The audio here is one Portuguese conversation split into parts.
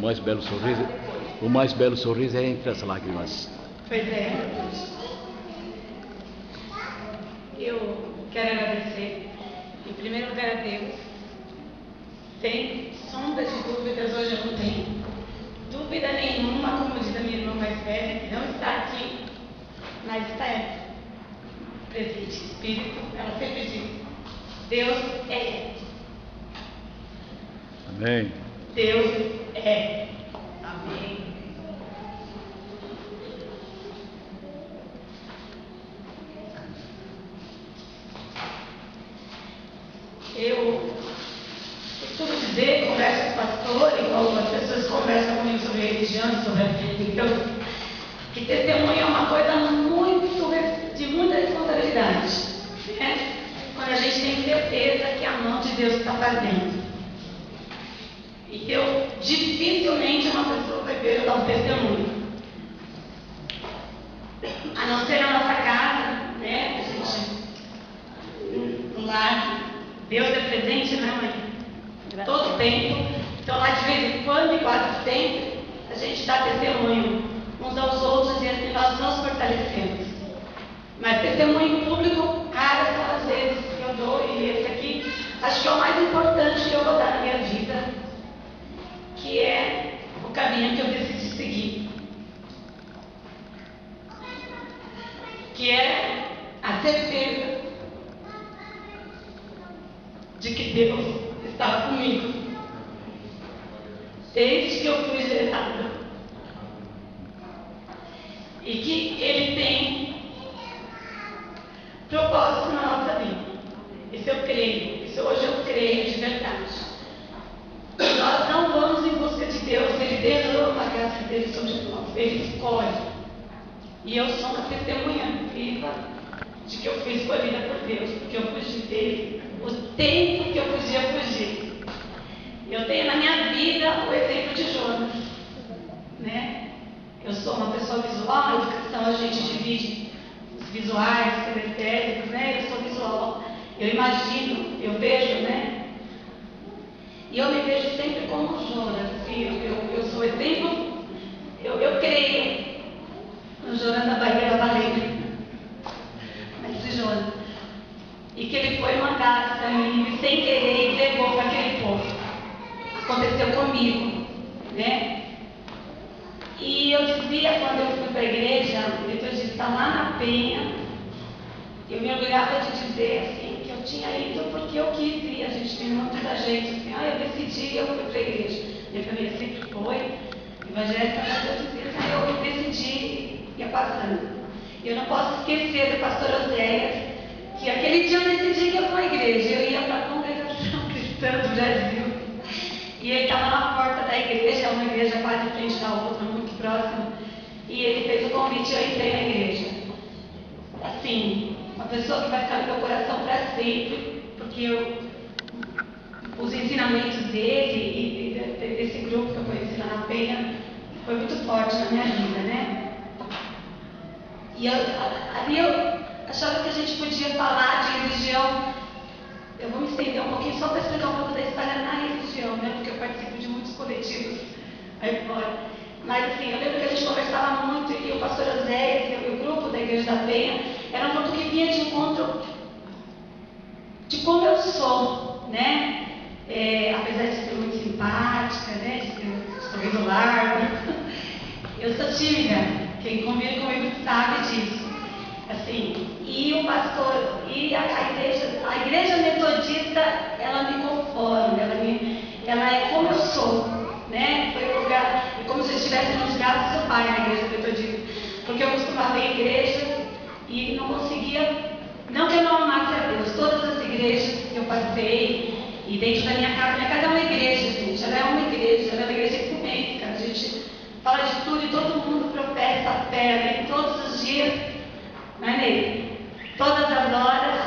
O mais belo sorriso é entre as lágrimas. Pois é. Eu quero agradecer, em primeiro lugar, a Deus. Sem sombra de dúvidas, hoje eu não tenho dúvida nenhuma, como diz a minha irmã mais velha, que não está aqui, mas está presente, espírito. Ela sempre diz: Deus é. Amém. Deus é. Amém. Eu costumo dizer, converso com o pastor, igual as pessoas conversam comigo sobre religião, sobre a vida, que testemunho é uma coisa de muita responsabilidade, né? Quando a gente tem certeza que a mão de Deus está fazendo. E eu, dificilmente uma pessoa vai ver eu dar um testemunho. A não ser na nossa casa, né? A gente, no lar, Deus é presente, né, mãe? Todo tempo. Então, lá de vez em quando, e quase sempre, a gente dá testemunho uns aos outros e assim nós nos fortalecemos. Mas testemunho público, raras são as vezes que eu dou, e esse aqui acho que é o mais importante que eu vou dar na minha vida, que é o caminho que eu decidi seguir, que é a certeza de que Deus estava comigo desde que eu fui gerada e que Ele tem propósito na nossa vida. Isso eu creio, isso hoje eu creio de verdade. Nós não vamos em busca de Deus, Ele derrama a graça dele sobre nós, Ele escolhe. E eu sou uma testemunha viva de que eu fui escolhida por Deus, porque eu fugi dele o tempo que eu podia fugir. Eu tenho na minha vida o exemplo de Jonas, né? Eu sou uma pessoa visual, na educação a gente divide os visuais, os periféricos, né? Eu sou visual, eu imagino, eu vejo, né? E eu me vejo sempre como Jonas, assim, eu sou exemplo, eu creio no Jonas da barreira valente, mas Jonas, e que ele foi mandado para mim, sem querer, e levou para aquele povo. Aconteceu comigo, né? E eu dizia, quando eu fui para a igreja, depois de estar lá na Penha, eu me orgulhava de dizer assim, que eu tinha ido porque eu quis ir. A gente tem muita gente assim, eu decidi, eu fui para a igreja. Minha família sempre foi evangélica, mas eu dizia assim, eu decidi, ia passando. Eu não posso esquecer do pastor Oséias, que aquele dia eu decidi que eu fui à igreja. Eu ia para a Congregação Cristã do Brasil. E ele estava na porta da igreja, uma igreja quase em frente da outra, muito próxima. E ele fez o convite e eu entrei na igreja. Assim, uma pessoa que vai ficar no meu coração para sempre, porque os ensinamentos dele e desse grupo que eu conheci lá na Penha foi muito forte na minha vida, né? E ali eu achava que a gente podia falar de religião. Eu vou me estender um pouquinho só para explicar um pouco da história na religião, né? Porque eu participo de muitos coletivos aí fora. Mas assim, eu lembro que a gente conversava muito e o pastor Oséias e o grupo da Igreja da Penha era um grupo que vinha de encontro de como eu sou, né? Apesar de ser muito simpática, né? De ter um sorriso largo, eu sou tímida. Quem convive comigo sabe disso. Assim, e o pastor, e a igreja metodista, ela me conforma, ela é como eu sou, né? Foi um lugar, é como se eu estivesse nos braços do pai na igreja metodista, porque eu costumava ir à igreja e não conseguia, não que eu não amasse a Deus, todas as igrejas que eu passei, e dentro da minha casa é uma igreja, gente, ela é uma igreja ecumênica, a gente fala de tudo e todo mundo professa a fé, todos os dias, não é nele? Todas as horas,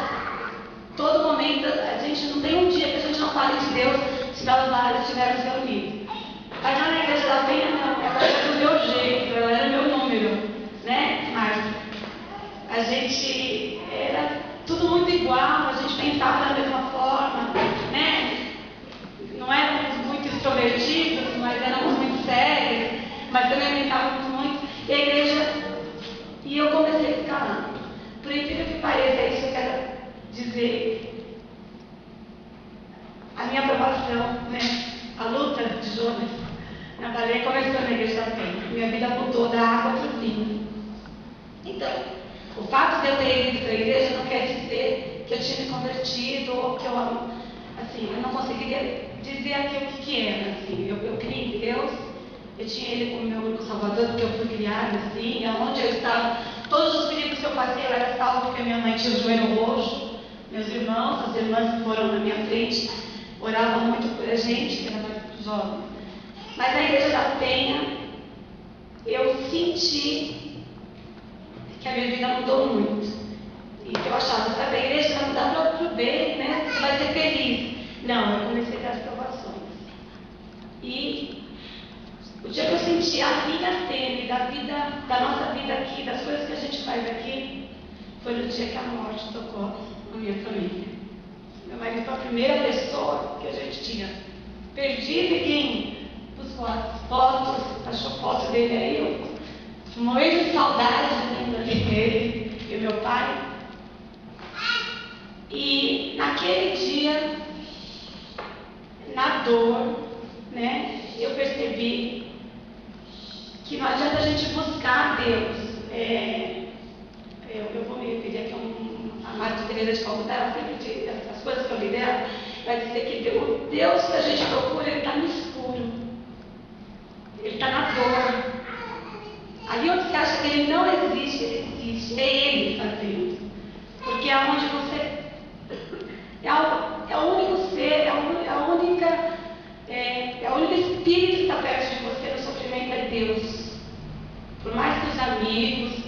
todo momento, a gente não tem um dia que a gente não fale de Deus se nós vários estivermos reunidos. Mas na igreja da Penha, não, ela era do meu jeito, ela era meu número, né, Márcia? A gente era tudo muito igual, a gente pensava da mesma forma, né? Não éramos muito extrovertidos, mas éramos muito por incrível que pareça, isso eu quero dizer, a minha aprovação, né? A luta de Jonas na baleia começou na igreja da Penha. Minha vida mudou da água para o vinho. Então, o fato de eu ter ido para a igreja não quer dizer que eu tinha me convertido ou que eu, assim, eu não conseguiria dizer aqui o que era. Assim, eu criei em Deus, eu tinha Ele como meu único Salvador, porque eu fui criada assim, aonde eu estava, todos os perigos que eu passei, eu era salva porque minha mãe tinha o joelho roxo, meus irmãos, as irmãs que foram na minha frente, oravam muito por a gente, que era mais jovem. Mas na igreja da Penha, eu senti que a minha vida mudou muito. E que eu achava, sabe, a igreja vai mudar para o bem, né? Você vai ser feliz. Não, eu comecei a ter as provações. E o dia que eu senti a linha tênue da nossa vida aqui, das coisas que a gente faz aqui, foi no dia que a morte tocou na minha família. Meu marido foi a primeira pessoa que a gente tinha perdido e quem buscou as fotos, achou foto dele aí, eu morri de saudade dele e meu pai. E naquele dia, na dor, né, eu percebi que não adianta a gente buscar Deus. Eu vou me referir aqui a Madre Teresa de Calcutá, ela sempre diz, as coisas que eu li dela, vai dizer que o Deus que a gente procura, ele está no escuro, ele está na dor. Ali onde você acha que ele não existe, ele existe, é ele fazendo. Porque é onde você é o único ser, é o único espírito que está perto de você no sofrimento, é Deus. Por mais que os amigos,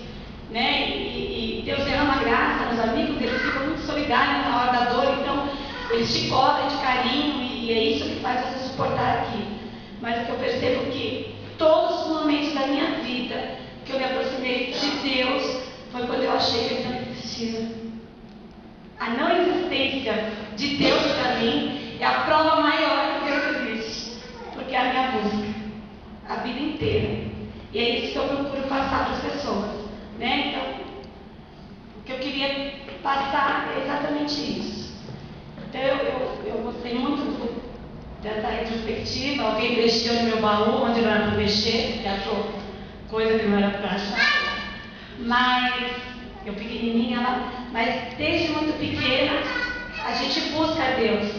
né, e Deus derrama graça nos amigos, eles ficam muito solidários na hora da dor, então eles te cobrem de carinho e é isso que faz você suportar aqui. Mas o que eu percebo é que todos os momentos da minha vida que eu me aproximei de Deus foi quando eu achei que Ele não existia. A não existência de Deus para mim é a prova maior que Deus existe, porque é a minha busca, a vida inteira. E é isso que eu procuro passar para as pessoas, né? Então, o que eu queria passar é exatamente isso. Então, eu gostei muito dessa retrospectiva. Alguém mexeu no meu baú, onde não era para mexer, porque achou coisa que não era para achar. Mas, eu pequenininha lá, mas desde muito pequena, a gente busca Deus.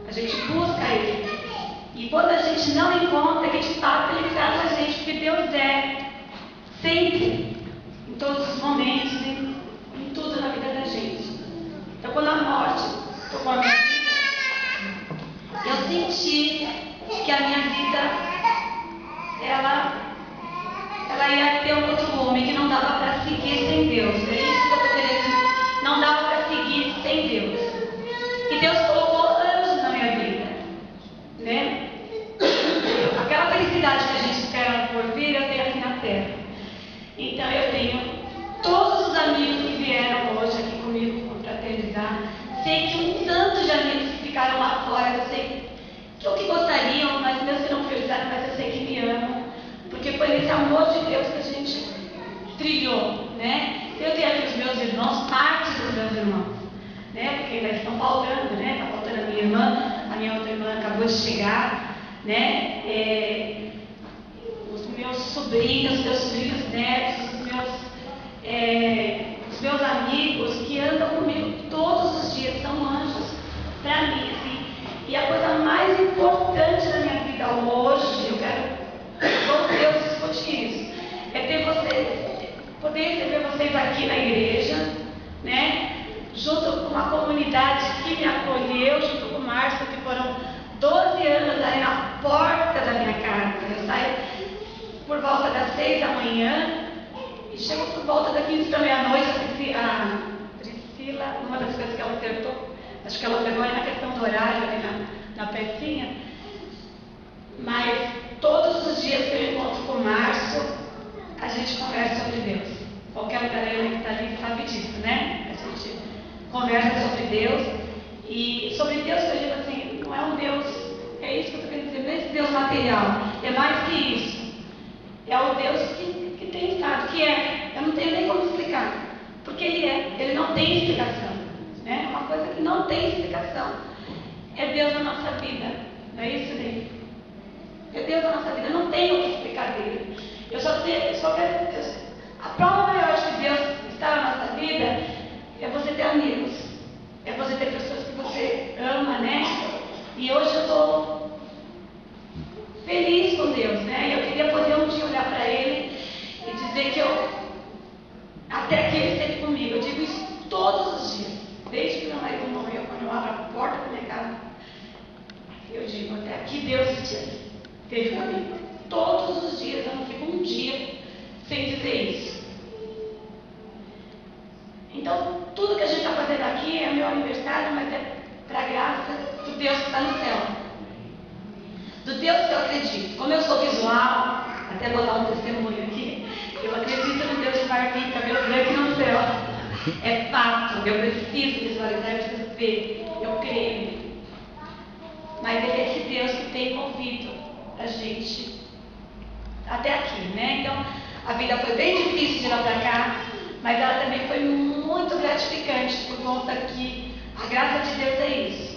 A gente busca Ele. E quando a gente não encontra, que de fato Ele traz a gente, porque Deus é sempre, em todos os momentos, em tudo na vida da gente. Então, quando a morte tocou a minha vida, eu senti que a minha vida, ela ia ter um outro rumo, que não dava para seguir sem Deus. É isso que eu estou querendo dizer. Não dava para seguir sem Deus. E Deus colocou anjos na minha vida, né? Aquela felicidade que a gente espera por vir, eu tenho aqui na terra. Então eu tenho todos os amigos que vieram hoje aqui comigo confraternizar. Sei que um tanto de amigos que ficaram lá fora, eu sei que o que gostariam, mas mesmo que não priorizaram, mas eu sei que me amam. Porque foi nesse amor de Deus que a gente trilhou, né? Eu tenho aqui os meus irmãos, parte dos meus irmãos, né? Porque ainda estão faltando, né? Está faltando a minha outra irmã acabou de chegar, né? Os meus sobrinhos netos, os meus amigos que andam comigo todos os dias, são anjos para mim, assim. E a coisa mais importante da minha vida hoje, eu quero com Deus discutir isso, é ter vocês, poder receber vocês aqui na igreja, né? Junto com uma comunidade que me acolheu, junto com o Márcio, que foram 12 anos aí na porta da minha casa. Eu saio por volta das 6 da manhã e chego por volta das 15 da meia-noite. A Priscila, uma das coisas que ela acertou, acho que ela pegou aí na questão do horário, ali na pecinha, mas todos os dias que eu encontro com o Márcio, a gente conversa sobre Deus. Qualquer galera que está ali sabe disso, né? A gente conversa sobre Deus. E sobre Deus, que eu digo assim, não é um Deus, é isso que eu estou querendo dizer, não é esse Deus material, é mais que isso. É o Deus que tem estado, que é, eu não tenho nem como explicar. Porque Ele é. Ele não tem explicação. Né? Uma coisa que não tem explicação. É Deus na nossa vida. Não é isso, Ney? É Deus na nossa vida. Não tem o que explicar dele. A prova maior de que Deus está na nossa vida é você ter amigos. É você ter pessoas que você ama, né? E hoje eu estou feliz com Deus, né? Eu queria poder um dia olhar para Ele e dizer que até aqui Ele esteve comigo. Eu digo isso todos os dias. Desde que meu marido morreu, quando eu abro a porta da minha casa, eu digo, até aqui Deus esteve comigo. Todos os dias, eu não fico um dia sem dizer isso. Então, tudo que a gente está fazendo aqui é meu aniversário, mas é para a graça do Deus que está no céu. Do Deus que eu acredito. Como eu sou visual, até vou dar um testemunho aqui, eu acredito no Deus de Martim, cabelo branco no céu. É fato, eu preciso visualizar, eu preciso ver, eu creio. Mas Ele é esse Deus que tem movido a gente até aqui, né? Então, a vida foi bem difícil de lá para cá, mas ela também foi muito gratificante, por conta que a graça de Deus é isso.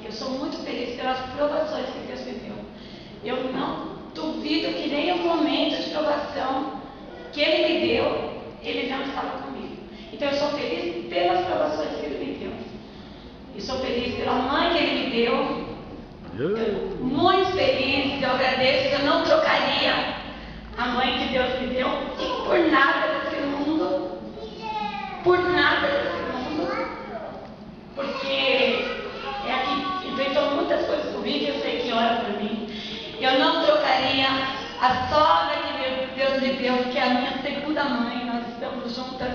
Eu sou muito feliz pelas provações que Deus me deu. Eu não duvido que nem o momento de provação que Ele me deu, Ele não estava comigo. Então eu sou feliz pelas provações que Ele me deu. E sou feliz pela mãe que Ele me deu. Muito feliz, eu agradeço, eu não trocaria a mãe que Deus me deu por nada desse mundo. Por nada desse mundo. Porque é a que inventou muitas coisas comigo e eu sei que ora por mim. Eu não trocaria a sogra que Deus me deu, que é a minha segunda mãe. Nós estamos juntas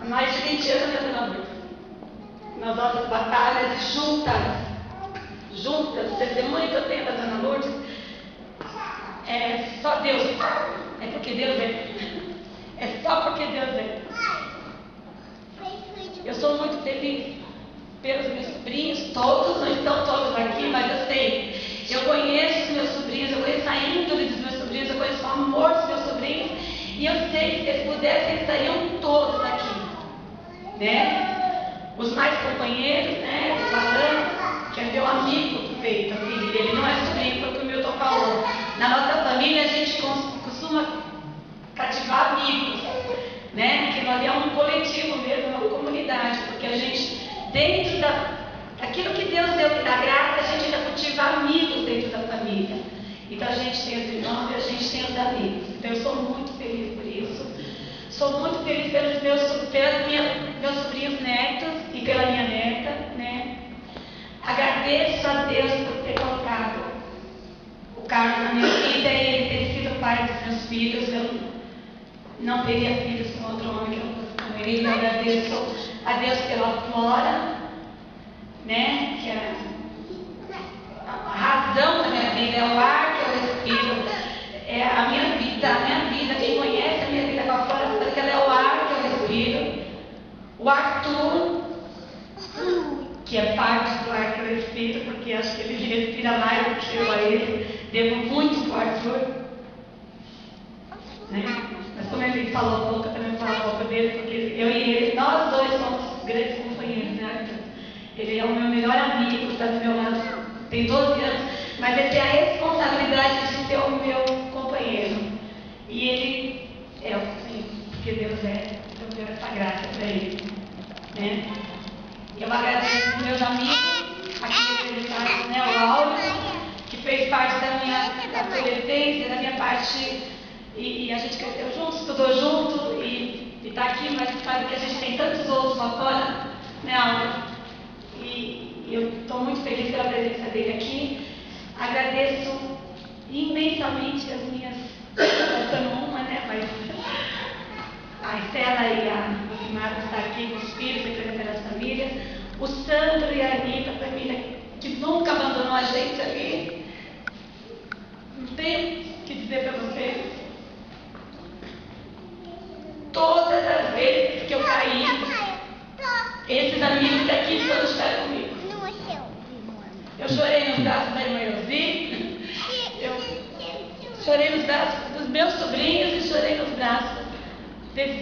há mais de 20 anos, né, Dona Lourdes? Nas nossas batalhas, juntas. O testemunho que eu tenho da Dona Lourdes é só Deus. É porque Deus é. É só porque Deus é. Eu sou muito feliz pelos meus sobrinhos, todos, não estão todos aqui, mas eu sei. Eu conheço os meus sobrinhos, eu conheço a índole dos meus sobrinhos, eu conheço o amor dos meus sobrinhos, e eu sei que se eles pudessem, eles estariam todos aqui. Né? Os mais companheiros, né? O Alan, que é meu amigo do peito, assim, ele não é sobrinho, foi o que o Milton falou. Na nossa família a gente costuma cativar amigos, né? Que nós é um coletivo mesmo, uma comunidade, porque a gente, dentro daquilo que Deus deu, que dá graça, a gente ainda cultiva amigos dentro da família. Então a gente tem os irmãos e a gente tem os amigos. Então eu sou muito feliz por isso. Sou muito feliz pelos meus sobrinhos netos e pela minha neta, né? Agradeço a Deus por ter colocado o Carlos na minha vida e ele ter sido pai dos meus filhos. Eu não teria filhos com outro homem que não fosse com ele. Eu agradeço a Deus pela Flora, né? Que é a razão da minha vida, é o ar que eu respiro, é a minha vida. Quem conhece a minha vida com a Flora sabe que ela é o ar que eu respiro. O Arthur, que é parte do ar que eu respiro, porque acho que ele respira mais do que eu a ele. Devo muito para o Arthur. Né? Mas como ele falou pouco, eu também vou falar pouco dele, porque eu e ele, nós dois somos grandes companheiros, né, Arthur? Ele é o meu melhor amigo, está do meu lado, tem 12 anos, mas ele tem a responsabilidade de ser o meu companheiro. E ele é o Senhor, porque Deus é, então deu essa graça para ele. Né? Eu agradeço os meus amigos, aqui representados, né, o Áureo, que fez parte da minha adolescência, da minha parte, e a gente cresceu junto, estudou junto, e está aqui, mas sabe que a gente tem tantos outros lá fora, né, Áureo? E eu estou muito feliz pela presença dele aqui. Agradeço imensamente as minhas, faltando uma, né, mas a Estela e a Simara estão aqui com os filhos, representando as famílias. O Sandro e a Anitta, a família que nunca abandonou a gente ali. Não tenho o que dizer para vocês. Todas as vezes que eu caí, esses amigos daqui todos estiveram comigo. Eu chorei nos braços da irmã Elzi, eu chorei nos braços dos meus sobrinhos e chorei nos braços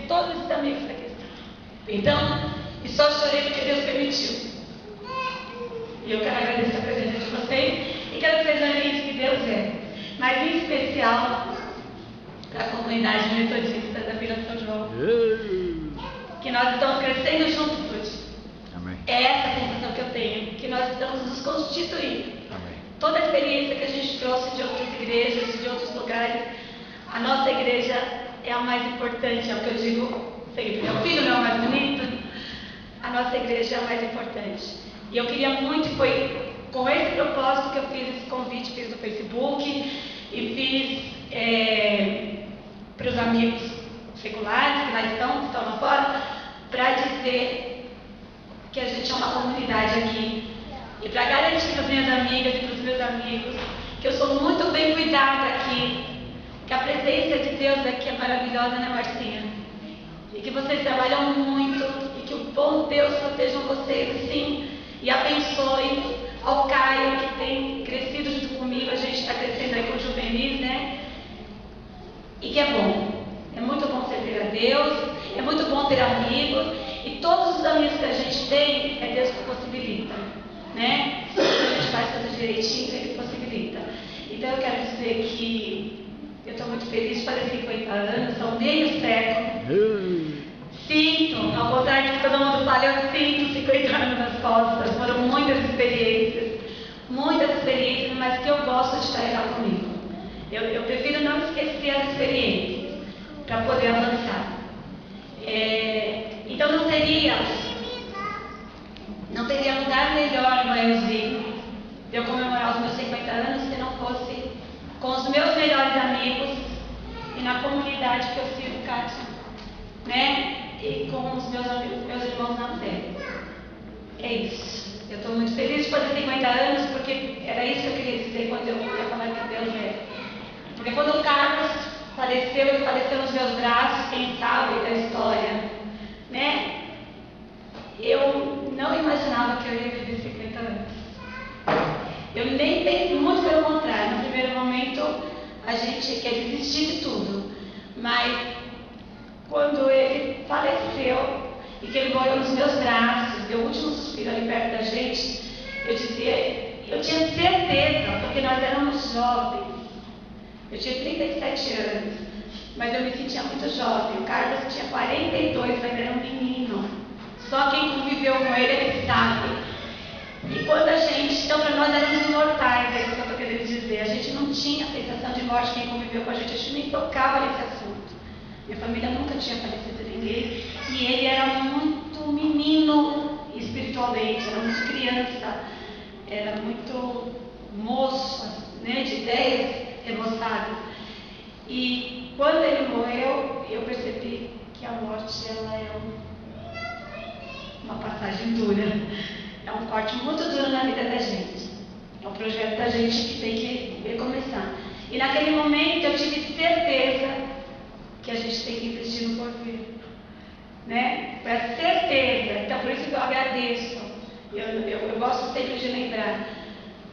todos esses amigos que aqui estão. Então, e só chorei porque Deus permitiu. E eu quero agradecer a presença de vocês e quero dizer também que Deus é. Mas em especial para a comunidade metodista da Vila São João. Que nós estamos crescendo juntos. Amém. É essa a sensação que eu tenho, que nós estamos nos constituindo. Amém. Toda a experiência que a gente trouxe de outras igrejas, de outros lugares, a nossa igreja é a mais importante, é o que eu digo sempre. Meu filho não é o mais bonito, a nossa igreja é a mais importante. E eu queria muito, foi com esse propósito que eu fiz esse convite, fiz no Facebook e fiz para os amigos seculares que lá estão lá fora, para dizer que a gente é uma comunidade aqui. E para garantir para as minhas amigas e para os meus amigos que eu sou muito bem cuidada aqui, que a presença de Deus aqui é maravilhosa, né, Marcinha? E que vocês trabalham muito e que o bom Deus proteja vocês, sim, e abençoe ao Caio, que tem crescido junto comigo. A gente está crescendo aí com o Juvenis, né? E que é bom. É muito bom servir a Deus, é muito bom ter amigos, e todos os amigos que a gente tem, é Deus que possibilita, né? Se a gente faz tudo direitinho, Ele possibilita. Então eu quero dizer que eu estou muito feliz de fazer 50 anos, são meio século. Sinto, ao contrário do que todo mundo fala, eu sinto 50 anos nas costas. Foram muitas experiências, mas que eu gosto de carregar comigo. Eu prefiro não esquecer as experiências para poder avançar. Então não teria lugar melhor no Elzinho de eu comemorar os meus 50 anos se não fosse com os meus melhores amigos e na comunidade que eu sirvo, Kátia, né? E com os meus amigos, meus irmãos na fé. É isso. Eu estou muito feliz de fazer 50 anos, porque era isso que eu queria dizer quando eu ia falar que Deus é. Porque quando o Carlos faleceu, ele faleceu nos meus braços, quem sabe da história, né? Eu não imaginava que eu ia viver 50 anos. Eu nem pensei, muito pelo contrário. No primeiro momento, a gente quer desistir de tudo. Mas quando ele faleceu e que ele morreu nos meus braços, deu o último suspiro ali perto da gente, eu tinha certeza, porque nós éramos jovens. Eu tinha 37 anos, mas eu me sentia muito jovem. O Carlos tinha 42, mas era um menino. Só quem conviveu com ele sabe. E quando então para nós éramos imortais, é isso que eu estou querendo dizer. A gente não tinha sensação de morte, quem conviveu com a gente nem tocava nesse assunto. Minha família nunca tinha falecido ninguém, e ele era muito menino espiritualmente, era muito criança, era muito moço, né, de ideias remoçadas. E quando ele morreu, eu percebi que a morte ela é uma passagem dura, é um corte muito duro na vida da gente, é um projeto da gente que tem que recomeçar. E naquele momento eu tive certeza que a gente tem que investir no porvir, né? Foi a certeza. Então por isso que eu agradeço. Eu gosto sempre de lembrar,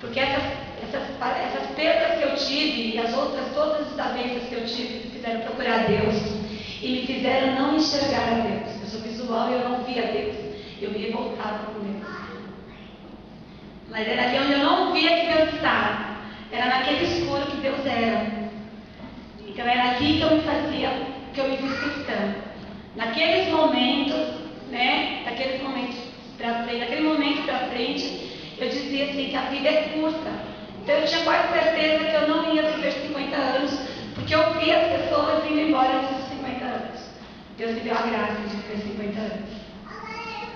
porque essas perdas que eu tive e as outras, todas as desavenças que eu tive, me fizeram procurar Deus e me fizeram não enxergar a Deus. Eu sou visual e eu não via Deus. Eu me revoltava com Deus. Mas era ali onde eu não via que Deus estava. Era naquele escuro que Deus era. Então era aqui que eu me fiz cristã. Naqueles momentos, né? Daquele momento para frente, eu dizia assim que a vida é curta. Então eu tinha quase certeza que eu não ia viver 50 anos, porque eu via as pessoas indo embora antes dos 50 anos. Deus me deu a graça de viver 50 anos.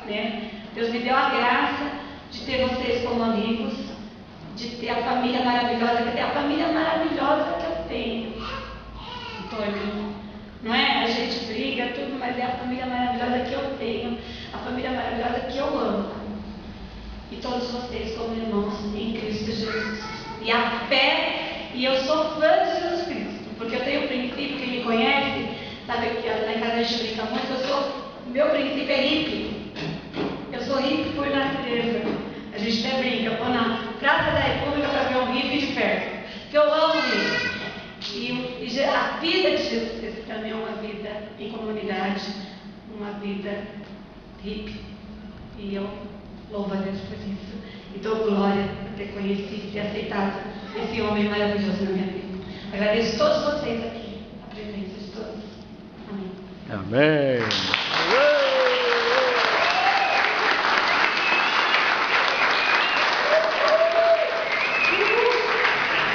Né? Deus me deu a graça de ter vocês como amigos, de ter a família maravilhosa, que é a família maravilhosa que eu tenho. Antônio, não é? A gente briga, tudo, mas é a família maravilhosa que eu tenho, a família maravilhosa que eu amo. E todos vocês como irmãos em Cristo Jesus. E a fé, e eu sou fã de Jesus Cristo, porque eu tenho um princípio, quem me conhece, sabe que lá em casa a gente brinca muito, meu princípio é hippie. Eu sou hippie por natureza. A gente até brinca, eu vou na Praça da República para ver um hippie de perto, porque eu amo isso. E a vida de Jesus Cristo para também uma vida em comunidade, uma vida hippie. E eu louvo a Deus por isso. E dou glória por ter conhecido e aceitado esse homem maravilhoso na minha vida. Agradeço a todos vocês aqui, a presença de todos. Amém. Amém.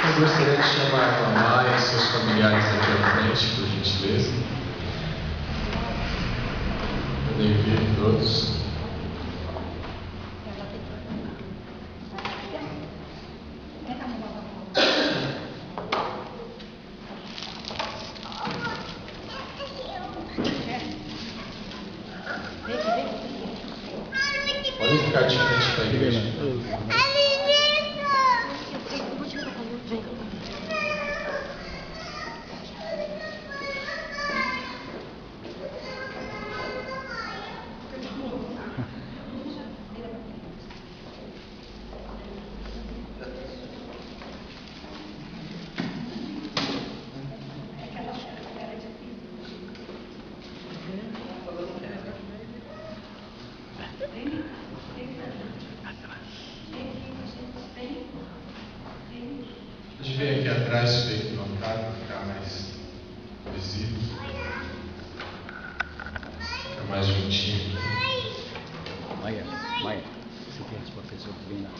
Eu gostaria de chamar a mamãe e seus familiares aqui à frente, por gentileza. Podem vir todos. Podem ficar de frente para a igreja. Pode vir aqui atrás, feito no altar, para ficar mais visível. Fica mais juntinho. Maia, você tem esse professor que vem na